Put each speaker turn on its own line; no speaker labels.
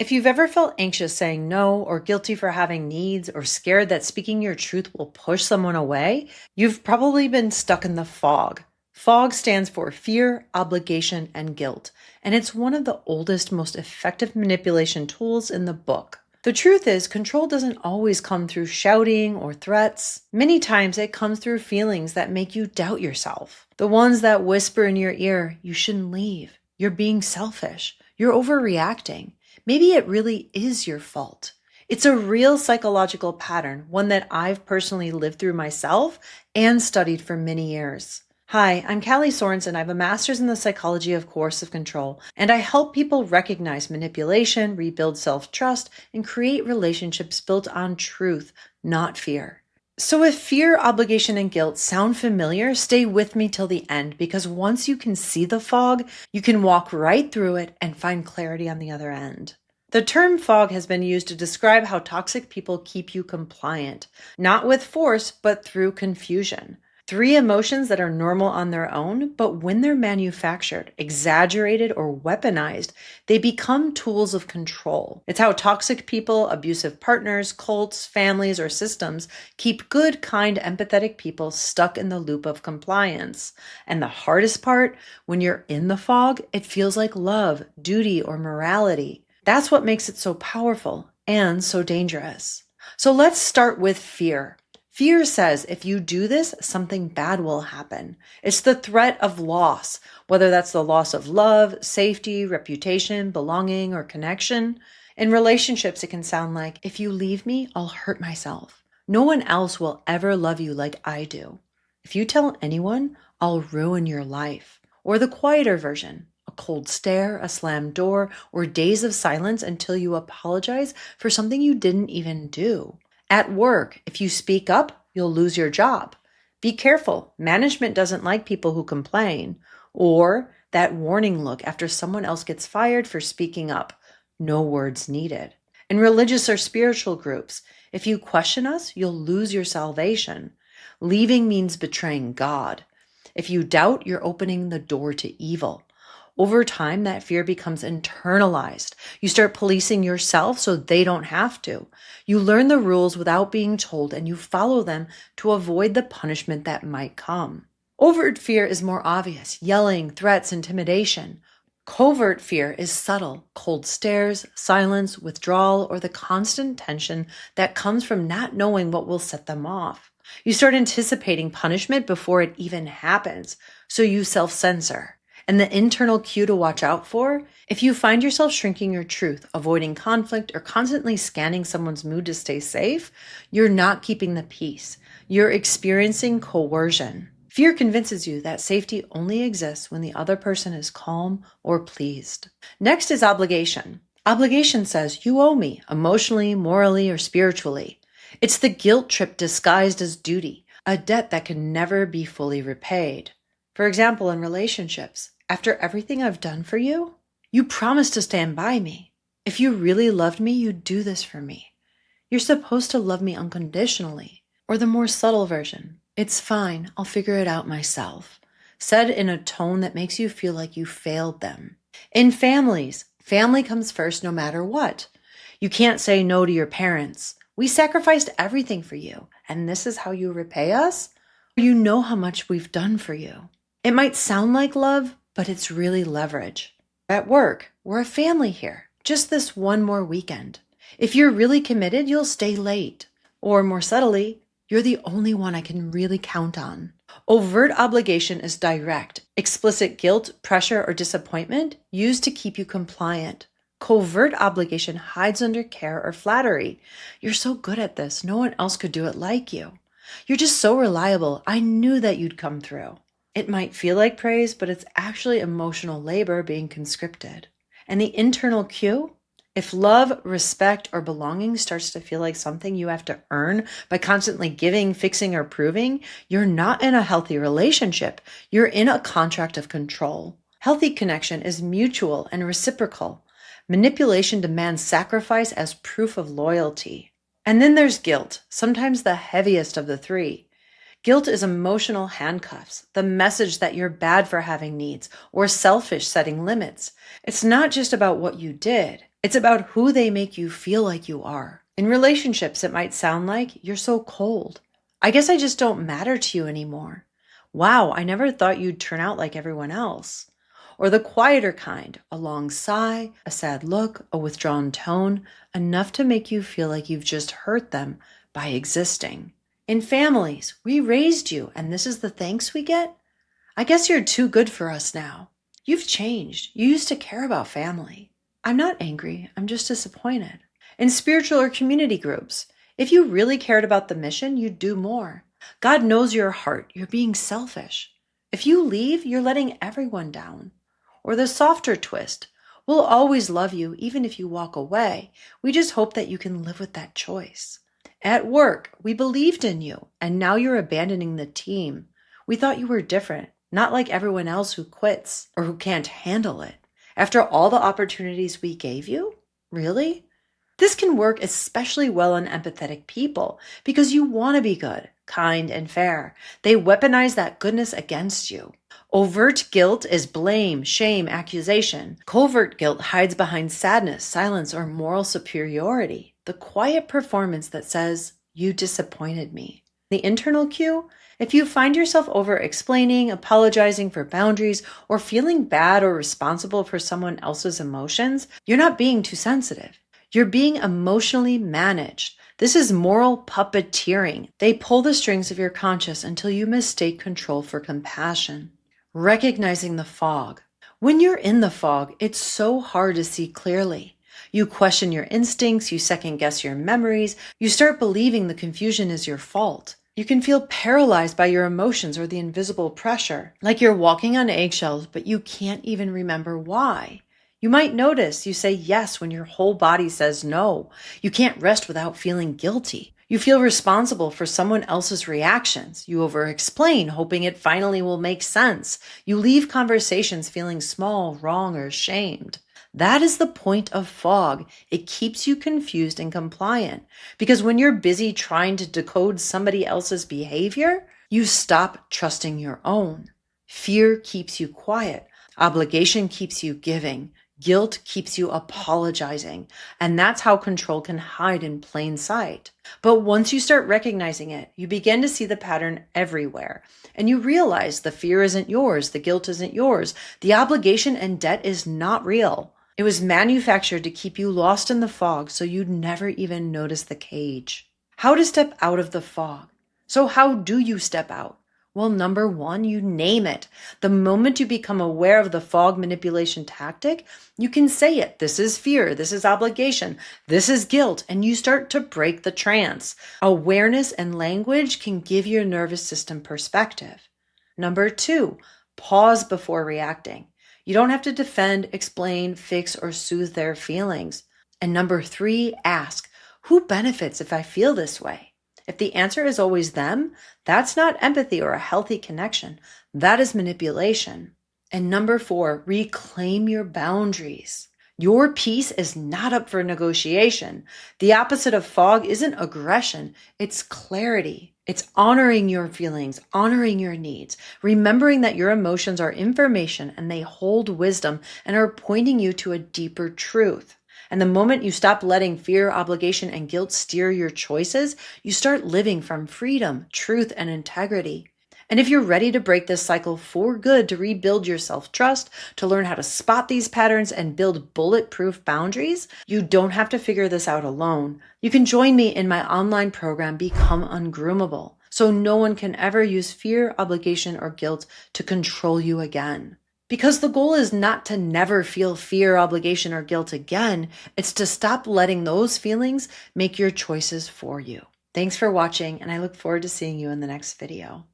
If you've ever felt anxious saying no, or guilty for having needs, or scared that speaking your truth will push someone away, you've probably been stuck in the fog. Fog stands for fear, obligation, and guilt, and it's one of the oldest, most effective manipulation tools in the book. The truth is, control doesn't always come through shouting or threats. Many times it comes through feelings that make you doubt yourself. The ones that whisper in your ear, you shouldn't leave. You're being selfish. You're overreacting. Maybe it really is your fault. It's a real psychological pattern, one that I've personally lived through myself and studied for many years. Hi, I'm Callie Sorensen. I have a master's in the psychology of coercive control, and I help people recognize manipulation, rebuild self-trust, and create relationships built on truth, not fear. So if fear, obligation, and guilt sound familiar, stay with me till the end, because once you can see the fog, you can walk right through it and find clarity on the other end. The term fog has been used to describe how toxic people keep you compliant, not with force, but through confusion. Three emotions that are normal on their own, but when they're manufactured, exaggerated, or weaponized, they become tools of control. It's how toxic people, abusive partners, cults, families, or systems keep good, kind, empathetic people stuck in the loop of compliance. And the hardest part, when you're in the fog, it feels like love, duty, or morality. That's what makes it so powerful and so dangerous. So let's start with fear. Fear says if you do this, something bad will happen. It's the threat of loss, whether that's the loss of love, safety, reputation, belonging, or connection. In relationships, it can sound like, if you leave me, I'll hurt myself. No one else will ever love you like I do. If you tell anyone, I'll ruin your life. Or the quieter version, a cold stare, a slammed door, or days of silence until you apologize for something you didn't even do. At work, if you speak up, you'll lose your job. Be careful. Management doesn't like people who complain. Or that warning look after someone else gets fired for speaking up. No words needed. In religious or spiritual groups, if you question us, you'll lose your salvation. Leaving means betraying God. If you doubt, you're opening the door to evil. Over time, that fear becomes internalized. You start policing yourself so they don't have to. You learn the rules without being told, and you follow them to avoid the punishment that might come. Overt fear is more obvious: yelling, threats, intimidation. Covert fear is subtle: cold stares, silence, withdrawal, or the constant tension that comes from not knowing what will set them off. You start anticipating punishment before it even happens, so you self-censor. And the internal cue to watch out for: if you find yourself shrinking your truth, avoiding conflict, or constantly scanning someone's mood to stay safe, you're not keeping the peace. You're experiencing coercion. Fear convinces you that safety only exists when the other person is calm or pleased. Next is obligation. Obligation says you owe me, emotionally, morally, or spiritually. It's the guilt trip disguised as duty, a debt that can never be fully repaid. For example, in relationships, after everything I've done for you, you promised to stand by me. If you really loved me, you'd do this for me. You're supposed to love me unconditionally. Or the more subtle version, it's fine, I'll figure it out myself, said in a tone that makes you feel like you failed them. In families, family comes first no matter what. You can't say no to your parents. We sacrificed everything for you, and this is how you repay us? You know how much we've done for you. It might sound like love, but it's really leverage. At work, we're a family here. Just this one more weekend. If you're really committed, you'll stay late. Or more subtly, you're the only one I can really count on. Overt obligation is direct, explicit guilt, pressure, or disappointment used to keep you compliant. Covert obligation hides under care or flattery. You're so good at this, no one else could do it like you. You're just so reliable, I knew that you'd come through. It might feel like praise, but it's actually emotional labor being conscripted. And the internal cue? If love, respect, or belonging starts to feel like something you have to earn by constantly giving, fixing, or proving, you're not in a healthy relationship. You're in a contract of control. Healthy connection is mutual and reciprocal. Manipulation demands sacrifice as proof of loyalty. And then there's guilt, sometimes the heaviest of the three. Guilt is emotional handcuffs, the message that you're bad for having needs or selfish setting limits. It's not just about what you did. It's about who they make you feel like you are. In relationships, it might sound like you're so cold. I guess I just don't matter to you anymore. Wow, I never thought you'd turn out like everyone else. Or the quieter kind, a long sigh, a sad look, a withdrawn tone, enough to make you feel like you've just hurt them by existing. In families, we raised you, and this is the thanks we get? I guess you're too good for us now. You've changed. You used to care about family. I'm not angry. I'm just disappointed. In spiritual or community groups, if you really cared about the mission, you'd do more. God knows your heart. You're being selfish. If you leave, you're letting everyone down. Or the softer twist, we'll always love you even if you walk away. We just hope that you can live with that choice. At work, we believed in you, and now you're abandoning the team. We thought you were different, not like everyone else who quits or who can't handle it. After all the opportunities we gave you? Really? This can work especially well on empathetic people because you want to be good, kind, and fair. They weaponize that goodness against you. Overt guilt is blame, shame, accusation. Covert guilt hides behind sadness, silence, or moral superiority. The quiet performance that says, "You disappointed me." The internal cue: if you find yourself over-explaining, apologizing for boundaries, or feeling bad or responsible for someone else's emotions, you're not being too sensitive. You're being emotionally managed. This is moral puppeteering. They pull the strings of your conscience until you mistake control for compassion. Recognizing the fog. When you're in the fog, it's so hard to see clearly. You question your instincts, you second-guess your memories, you start believing the confusion is your fault. You can feel paralyzed by your emotions or the invisible pressure, like you're walking on eggshells, but you can't even remember why. You might notice you say yes when your whole body says no. You can't rest without feeling guilty. You feel responsible for someone else's reactions. You over-explain, hoping it finally will make sense. You leave conversations feeling small, wrong, or ashamed. That is the point of fog. It keeps you confused and compliant. Because when you're busy trying to decode somebody else's behavior, you stop trusting your own. Fear keeps you quiet. Obligation keeps you giving. Guilt keeps you apologizing. And that's how control can hide in plain sight. But once you start recognizing it, you begin to see the pattern everywhere. And you realize the fear isn't yours, the guilt isn't yours, the obligation and debt is not real. It was manufactured to keep you lost in the fog so you'd never even notice the cage. How to step out of the fog. So how do you step out? Well, number one, you name it. The moment you become aware of the fog manipulation tactic, you can say it. This is fear. This is obligation. This is guilt. And you start to break the trance. Awareness and language can give your nervous system perspective. Number two, pause before reacting. You don't have to defend, explain, fix, or soothe their feelings. And number three, ask, who benefits if I feel this way? If the answer is always them, that's not empathy or a healthy connection. That is manipulation. And number four, reclaim your boundaries. Your peace is not up for negotiation. The opposite of fog isn't aggression, it's clarity. It's honoring your feelings, honoring your needs, remembering that your emotions are information and they hold wisdom and are pointing you to a deeper truth. And the moment you stop letting fear, obligation, and guilt steer your choices, you start living from freedom, truth, and integrity. And if you're ready to break this cycle for good, to rebuild your self-trust, to learn how to spot these patterns and build bulletproof boundaries, you don't have to figure this out alone. You can join me in my online program, Become Ungroomable, so no one can ever use fear, obligation, or guilt to control you again. Because the goal is not to never feel fear, obligation, or guilt again. It's to stop letting those feelings make your choices for you. Thanks for watching, and I look forward to seeing you in the next video.